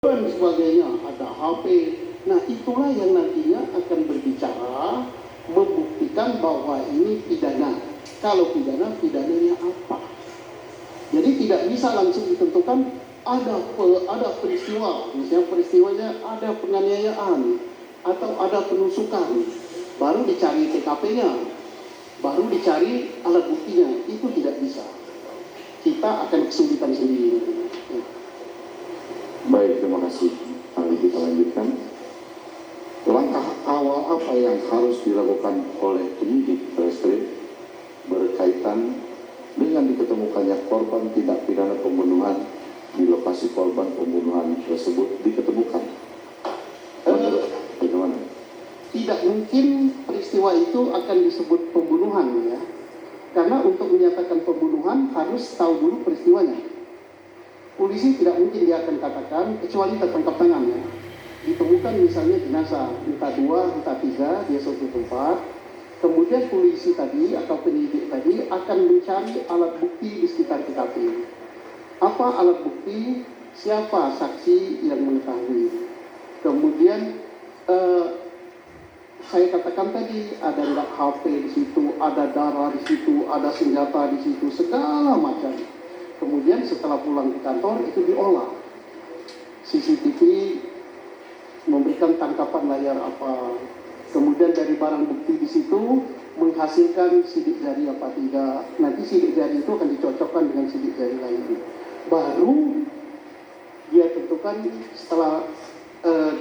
dan sebagainya, ada HP. Nah, itulah yang nantinya akan berbicara, membuktikan bahwa ini pidana. Kalau pidana, pidananya apa? Jadi tidak bisa langsung ditentukan ada peristiwa, misalnya peristiwanya ada penganiayaan atau ada penusukan, baru dicari TKP-nya, baru dicari alat buktinya. Itu tidak bisa. Kita akan kesulitan sendiri. Baik, terima kasih. Mari kita lanjutkan. Langkah awal apa yang harus dilakukan oleh penyidik Reskrim berkaitan dengan diketemukannya korban tindak pidana pembunuhan di lokasi korban pembunuhan tersebut diketemukan? Menurut bagaimana? Tidak mungkin peristiwa itu akan disebut pembunuhan, ya. Karena untuk menyatakan pembunuhan harus tahu dulu peristiwanya. Polisi tidak mungkin dia akan katakan kecuali tertangkap tangan, ya. Ditemukan misalnya jenazah entah 2 entah 3 di suatu tempat, kemudian polisi tadi atau penyidik tadi akan mencari alat bukti di sekitar TKP. Apa alat bukti? Siapa saksi yang mengetahui? Kemudian saya katakan tadi ada HP di situ, ada darah di situ, ada senjata di situ, segala macam. Kemudian setelah pulang ke kantor itu diolah. CCTV memberikan tangkapan layar apa. Kemudian dari barang bukti di situ menghasilkan sidik jari apa tidak. Nanti sidik jari itu akan dicocokkan dengan sidik jari lain. Baru dia tentukan setelah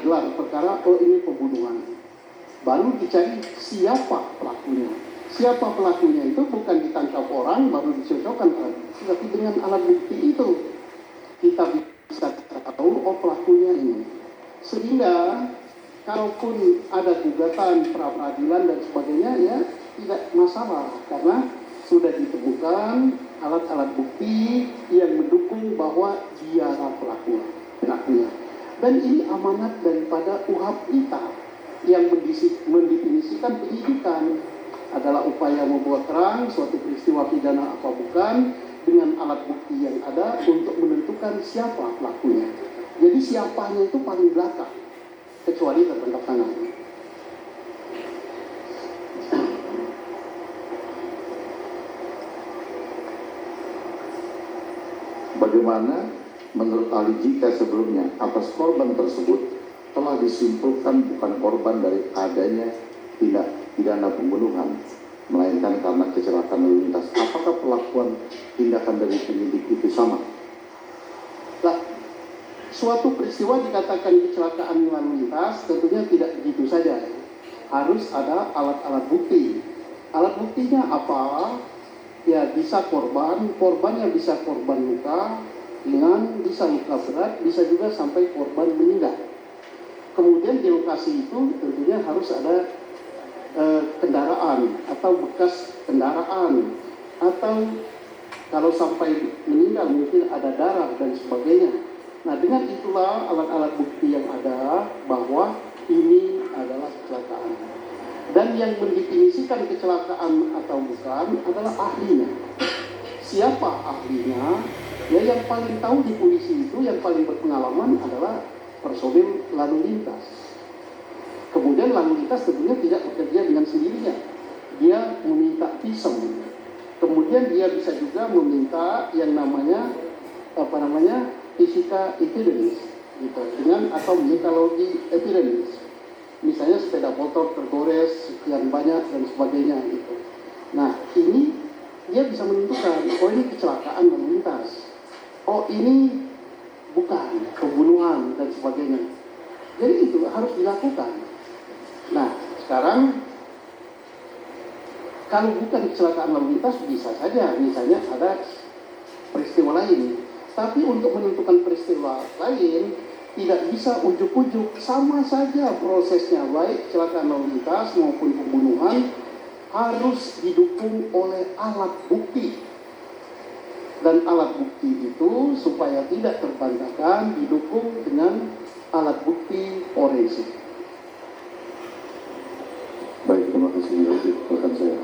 gelar perkara, oh ini pembunuhan. Baru dicari siapa pelakunya. Siapa pelakunya itu bukan ditangkap orang baru dicocokkan, tapi dengan alat bukti itu kita bisa tahu oh pelakunya ini. Sehingga kalaupun ada gugatan pra peradilan dan sebagainya, ya tidak masalah karena sudah ditemukan alat-alat bukti yang mendukung bahwa dialah pelakunya. Dan ini amanat daripada UHAP kita yang mendefinisikan penyidikan adalah upaya membuat terang suatu peristiwa pidana apa bukan dengan alat bukti yang ada untuk menentukan siapa pelakunya. Jadi siapanya itu paling belakang, kecuali tertangkap tangan. Bagaimana menurut ahli jika sebelumnya atas korban tersebut telah disimpulkan bukan korban dari adanya tindak pidana pembunuhan, melainkan karena kecelakaan lalu lintas? Apakah perlakuan tindakan dari penyidik itu sama? Nah, suatu peristiwa dikatakan kecelakaan lalu lintas tentunya tidak begitu saja. Harus ada alat-alat bukti. Alat buktinya apa? Ya bisa korban yang bisa korban luka ringan, bisa luka berat, bisa juga sampai korban meninggal. Kemudian di lokasi itu tentunya harus ada kendaraan atau bekas kendaraan, atau kalau sampai meninggal mungkin ada darah dan sebagainya. Nah, dengan itulah alat-alat bukti yang ada bahwa ini adalah kecelakaan. Dan yang mendefinisikan kecelakaan atau bukan adalah ahlinya. Siapa ahlinya? Ya, yang paling tahu di polisi itu, yang paling berpengalaman adalah personil lalu lintas. Kemudian lalu lintas tentunya tidak bekerja dengan sendirinya. Dia meminta visum. Kemudian dia bisa juga meminta yang namanya fisika evidence, gitu, dengan atau metallurgy evidence. Misalnya sepeda motor tergores sekian banyak dan sebagainya, gitu. Nah, ini dia bisa menentukan, oh ini kecelakaan lalu lintas, oh ini bukan pembunuhan dan sebagainya. Jadi itu harus dilakukan. Nah, sekarang kalau bukan kecelakaan lalu lintas bisa saja misalnya ada peristiwa lain. Tapi untuk menentukan peristiwa lain tidak bisa ujuk-ujuk, sama saja prosesnya, baik kecelakaan lalu lintas maupun pembunuhan harus didukung oleh alat bukti. Dan alat bukti itu supaya tidak terbantahkan didukung dengan alat bukti forensik. Baik, terima kasih rekan saya.